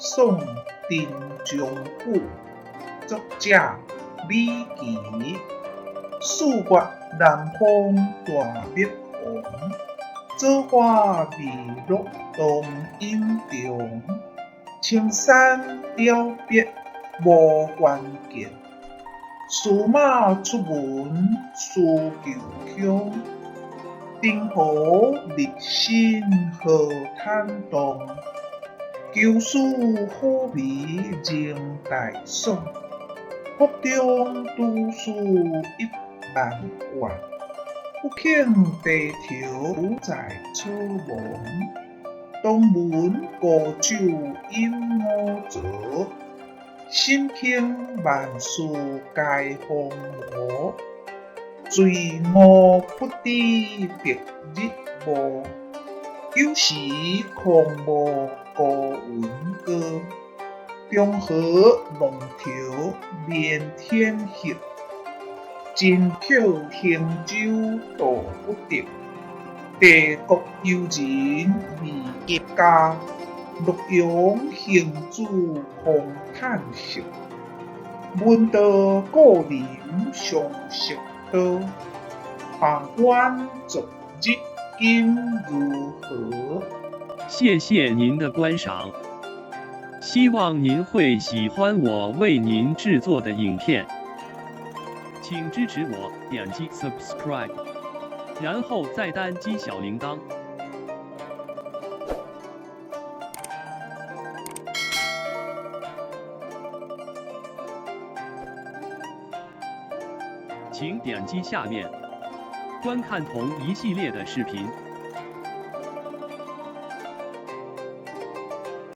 宋丁仲甫，作者李琦。四月南风大蜜红，棗花未落东阴中。青山凋别无关键，驷马出门思旧腔。丁河立新何坦荡，旧事好味仍待爽。腹中读书一万万，不肯低头在草莽。东门古酒饮五浊，心轻万事皆风魔。醉卧不知别日暮，有时空无孤云歌。中河龙头连天黑，真巧行舟渡不得。帝国游人未及家，洛阳行主空叹息。闻道故人相识多，旁观昨日今如何？谢谢您的观赏，希望您会喜欢我为您制作的影片，请支持我，点击 subscribe， 然后再单击小铃铛。请点击下面观看同一系列的视频。